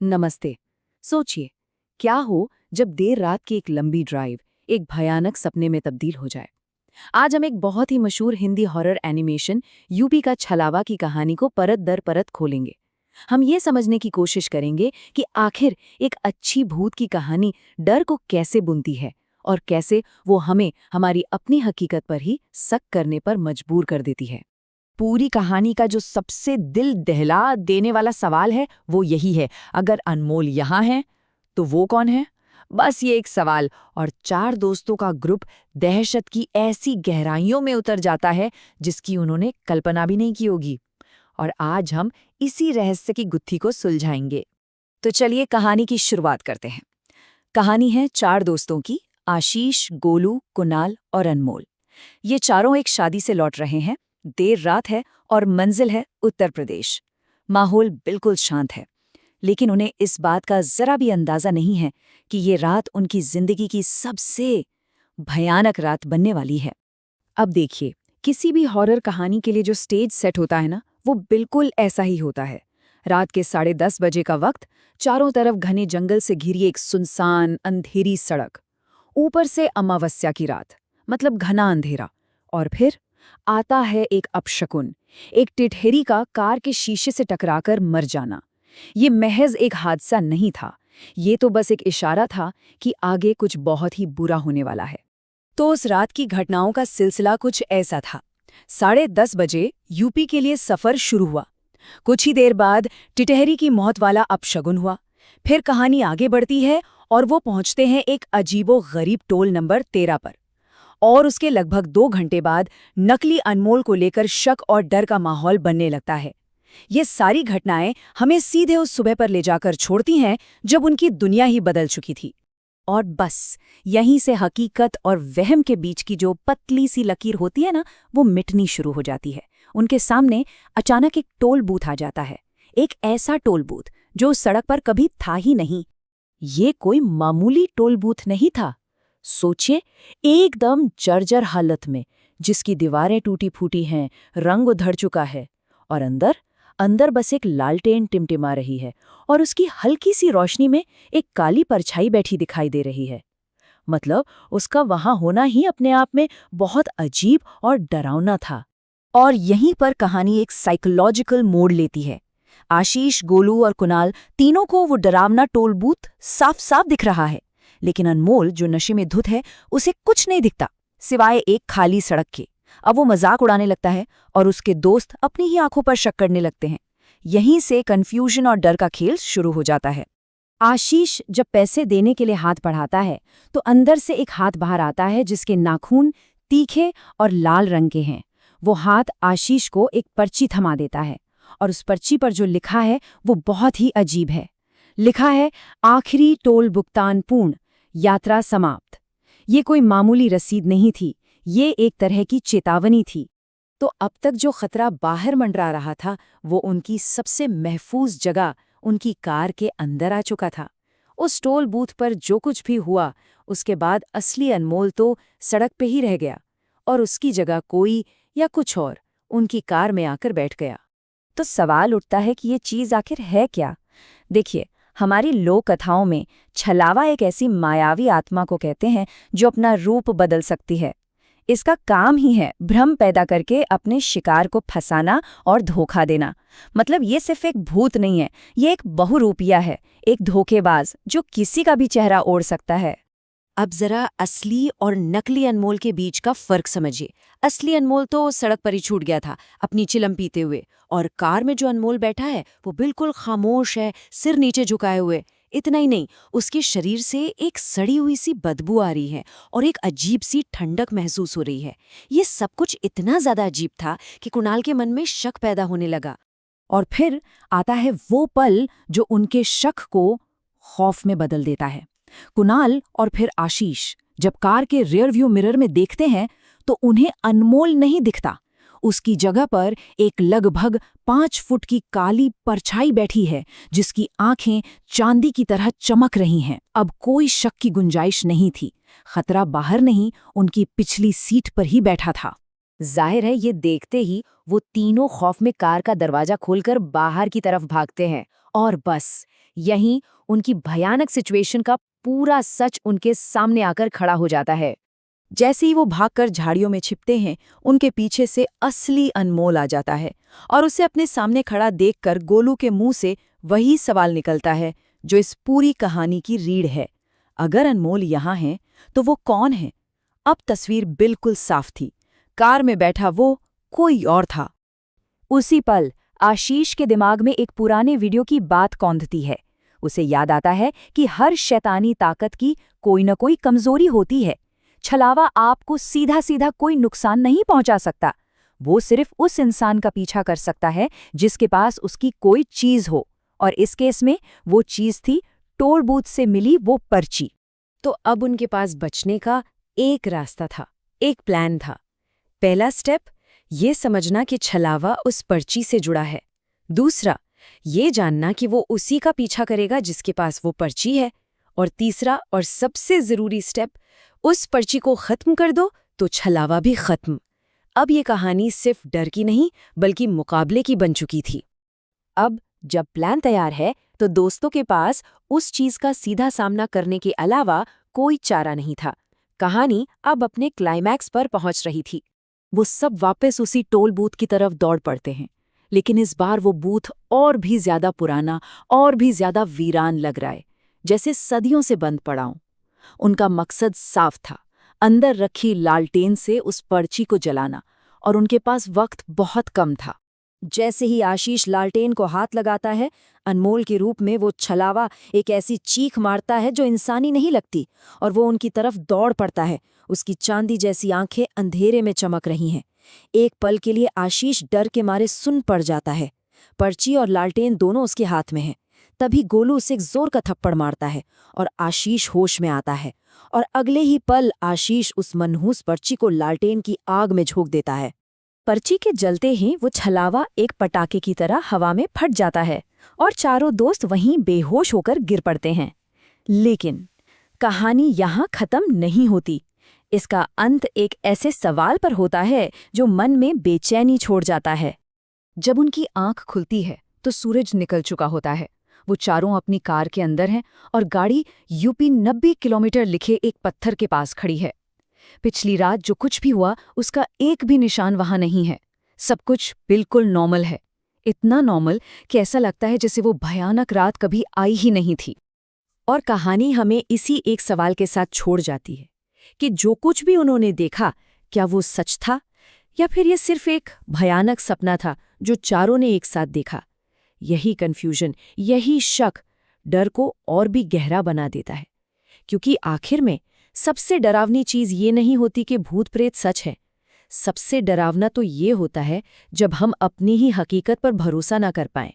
नमस्ते। सोचिए, क्या हो जब देर रात की एक लंबी ड्राइव एक भयानक सपने में तब्दील हो जाए। आज हम एक बहुत ही मशहूर हिंदी हॉरर एनिमेशन यूपी का छलावा की कहानी को परत दर परत खोलेंगे। हम ये समझने की कोशिश करेंगे कि आखिर एक अच्छी भूत की कहानी डर को कैसे बुनती है और कैसे वो हमें हमारी अपनी हकीकत पर ही शक करने पर मजबूर कर देती है। पूरी कहानी का जो सबसे दिल दहला देने वाला सवाल है वो यही है, अगर अनमोल यहाँ है तो वो कौन है। बस ये एक सवाल और चार दोस्तों का ग्रुप दहशत की ऐसी गहराइयों में उतर जाता है जिसकी उन्होंने कल्पना भी नहीं की होगी। और आज हम इसी रहस्य की गुत्थी को सुलझाएंगे। तो चलिए कहानी की शुरुआत करते हैं। कहानी है चार दोस्तों की, आशीष, गोलू, कुणाल और अनमोल। ये चारों एक शादी से लौट रहे हैं। देर रात है और मंजिल है उत्तर प्रदेश। माहौल बिल्कुल शांत है, लेकिन उन्हें इस बात का जरा भी अंदाजा नहीं है कि ये रात उनकी जिंदगी की सबसे भयानक रात बनने वाली है। अब देखिए, किसी भी हॉरर कहानी के लिए जो स्टेज सेट होता है ना, वो बिल्कुल ऐसा ही होता है। रात के 10:30 बजे का वक्त, चारों तरफ घने जंगल से घिरी एक सुनसान अंधेरी सड़क, ऊपर से अमावस्या की रात, मतलब घना अंधेरा। और फिर आता है एक अपशकुन, एक टिटहरी का कार के शीशे से टकराकर मर जाना। ये महज एक हादसा नहीं था, ये तो बस एक इशारा था कि आगे कुछ बहुत ही बुरा होने वाला है। तो उस रात की घटनाओं का सिलसिला कुछ ऐसा था। 10:30 बजे यूपी के लिए सफर शुरू हुआ। कुछ ही देर बाद टिटहरी की मौत वाला अपशगुन हुआ। फिर कहानी आगे बढ़ती है और वो पहुंचते हैं एक अजीबो गरीब टोल नंबर 13 पर। और उसके लगभग 2 घंटे बाद नकली अनमोल को लेकर शक और डर का माहौल बनने लगता है। ये सारी घटनाएं हमें सीधे उस सुबह पर ले जाकर छोड़ती हैं जब उनकी दुनिया ही बदल चुकी थी। और बस यहीं से हकीकत और वहम के बीच की जो पतली सी लकीर होती है ना, वो मिटनी शुरू हो जाती है। उनके सामने अचानक एक टोल बूथ आ जाता है। एक ऐसा टोल बूथ जो उस सड़क पर कभी था ही नहीं। ये कोई मामूली टोल बूथ नहीं था। सोचिए, एकदम जर्जर हालत में, जिसकी दीवारें टूटी फूटी हैं, रंग उधड़ चुका है, और अंदर अंदर बस एक लालटेन टिमटिमा रही है और उसकी हल्की सी रोशनी में एक काली परछाई बैठी दिखाई दे रही है। मतलब उसका वहां होना ही अपने आप में बहुत अजीब और डरावना था। और यहीं पर कहानी एक साइकोलॉजिकल मोड़ लेती है। आशीष, गोलू और कुणाल तीनों को वो डरावना टोल बूथ साफ साफ दिख रहा है, लेकिन अनमोल जो नशे में धुत है, उसे कुछ नहीं दिखता सिवाय एक खाली सड़क के। अब वो मजाक उड़ाने लगता है और उसके दोस्त अपनी ही आंखों पर शक करने लगते हैं। यहीं से कंफ्यूजन और डर का खेल शुरू हो जाता है। आशीष जब पैसे देने के लिए हाथ बढ़ाता है तो अंदर से एक हाथ बाहर आता है जिसके नाखून तीखे और लाल रंग के हैं। वो हाथ आशीष को एक पर्ची थमा देता है और उस पर्ची पर जो लिखा है वो बहुत ही अजीब है। लिखा है, आखिरी टोल भुगतान पूर्ण, यात्रा समाप्त। ये कोई मामूली रसीद नहीं थी, ये एक तरह की चेतावनी थी। तो अब तक जो खतरा बाहर मंडरा रहा था, वो उनकी सबसे महफूज जगह, उनकी कार के अंदर आ चुका था। उस टोल बूथ पर जो कुछ भी हुआ, उसके बाद असली अनमोल तो सड़क पे ही रह गया और उसकी जगह कोई या कुछ और उनकी कार में आकर बैठ गया। तो सवाल उठता है कि ये चीज़ आखिर है क्या? देखिए, हमारी लोक कथाओं में छलावा एक ऐसी मायावी आत्मा को कहते हैं जो अपना रूप बदल सकती है। इसका काम ही है भ्रम पैदा करके अपने शिकार को फंसाना और धोखा देना। मतलब ये सिर्फ एक भूत नहीं है, ये एक बहुरूपिया है, एक धोखेबाज जो किसी का भी चेहरा ओढ़ सकता है। अब जरा असली और नकली अनमोल के बीच का फर्क समझिए। असली अनमोल तो सड़क पर ही छूट गया था अपनी चिलम पीते हुए, और कार में जो अनमोल बैठा है वो बिल्कुल खामोश है, सिर नीचे झुकाए हुए। इतना ही नहीं, उसके शरीर से एक सड़ी हुई सी बदबू आ रही है और एक अजीब सी ठंडक महसूस हो रही है। ये सब कुछ इतना ज्यादा अजीब था कि कुणाल के मन में शक पैदा होने लगा। और फिर आता है वो पल जो उनके शक को खौफ में बदल देता है। कुणाल और फिर आशीष जब कार के रियर व्यू मिरर में देखते हैं तो उन्हें अनमोल नहीं दिखता। उसकी जगह पर एक लगभग 5 फुट की काली परछाई बैठी है जिसकी आंखें चांदी की तरह चमक रही हैं। अब कोई शक की गुंजाइश नहीं थी। खतरा बाहर नहीं, उनकी पिछली सीट पर ही बैठा था। जाहिर है ये देखते ही वो तीनों खौफ में कार का दरवाजा खोलकर बाहर की तरफ भागते हैं और बस यहीं उनकी भयानक सिचुएशन का पूरा सच उनके सामने आकर खड़ा हो जाता है। जैसे ही वो भागकर झाड़ियों में छिपते हैं, उनके पीछे से असली अनमोल आ जाता है और उसे अपने सामने खड़ा देखकर गोलू के मुंह से वही सवाल निकलता है जो इस पूरी कहानी की रीढ़ है। अगर अनमोल यहाँ है तो वो कौन है? अब तस्वीर बिल्कुल साफ थी। कार में बैठा वो कोई और था। उसी पल आशीष के दिमाग में एक पुराने वीडियो की बात कौंधती है। उसे याद आता है कि हर शैतानी ताकत की कोई न कोई कमजोरी होती है। छलावा आपको सीधा सीधा कोई नुकसान नहीं पहुंचा सकता। वो सिर्फ उस इंसान का पीछा कर सकता है जिसके पास उसकी कोई चीज हो, और इस केस में वो चीज थी टोल बूथ से मिली वो पर्ची। तो अब उनके पास बचने का एक रास्ता था, एक प्लान था। पहला स्टेप ये समझना कि छलावा उस पर्ची से जुड़ा है। दूसरा ये जानना कि वो उसी का पीछा करेगा जिसके पास वो पर्ची है। और तीसरा और सबसे जरूरी स्टेप, उस पर्ची को खत्म कर दो तो छलावा भी खत्म। अब ये कहानी सिर्फ डर की नहीं बल्कि मुकाबले की बन चुकी थी। अब जब प्लान तैयार है तो दोस्तों के पास उस चीज का सीधा सामना करने के अलावा कोई चारा नहीं था। कहानी अब अपने क्लाइमैक्स पर पहुंच रही थी। वो सब वापस उसी टोल बूथ की तरफ दौड़ पड़ते हैं, लेकिन इस बार वो बूथ और भी ज्यादा पुराना और भी ज्यादा वीरान लग रहा है, जैसे सदियों से बंद पड़ा हो। उनका मकसद साफ था, अंदर रखी लालटेन से उस पर्ची को जलाना, और उनके पास वक्त बहुत कम था। जैसे ही आशीष लालटेन को हाथ लगाता है, अनमोल के रूप में वो छलावा एक ऐसी चीख मारता है जो इंसानी नहीं लगती, और वो उनकी तरफ दौड़ पड़ता है। उसकी चांदी जैसी आंखें अंधेरे में चमक रही हैं। एक पल के लिए आशीष डर के मारे सुन पड़ जाता है। पर्ची और लालटेन दोनों उसके हाथ में हैं। तभी गोलू उसे एक जोर का थप्पड़ मारता है और आशीष होश में आता है, और अगले ही पल आशीष उस मनहूस पर्ची को लालटेन की आग में झोंक देता है। पर्ची के जलते ही वो छलावा एक पटाखे की तरह हवा में फट जाता है और चारों दोस्त वहीं बेहोश होकर गिर पड़ते हैं। लेकिन कहानी यहाँ खत्म नहीं होती। इसका अंत एक ऐसे सवाल पर होता है जो मन में बेचैनी छोड़ जाता है। जब उनकी आंख खुलती है तो सूरज निकल चुका होता है। वो चारों अपनी कार के अंदर हैं और गाड़ी यूपी 90 किलोमीटर लिखे एक पत्थर के पास खड़ी है। पिछली रात जो कुछ भी हुआ उसका एक भी निशान वहां नहीं है। सब कुछ बिल्कुल नॉर्मल है, इतना नॉर्मल कि ऐसा लगता है जैसे वो भयानक रात कभी आई ही नहीं थी। और कहानी हमें इसी एक सवाल के साथ छोड़ जाती है कि जो कुछ भी उन्होंने देखा, क्या वो सच था या फिर ये सिर्फ एक भयानक सपना था जो चारों ने एक साथ देखा। यही कन्फ्यूजन, यही शक डर को और भी गहरा बना देता है, क्योंकि आखिर में सबसे डरावनी चीज ये नहीं होती कि भूत प्रेत सच है। सबसे डरावना तो ये होता है जब हम अपनी ही हकीकत पर भरोसा ना कर पाएं।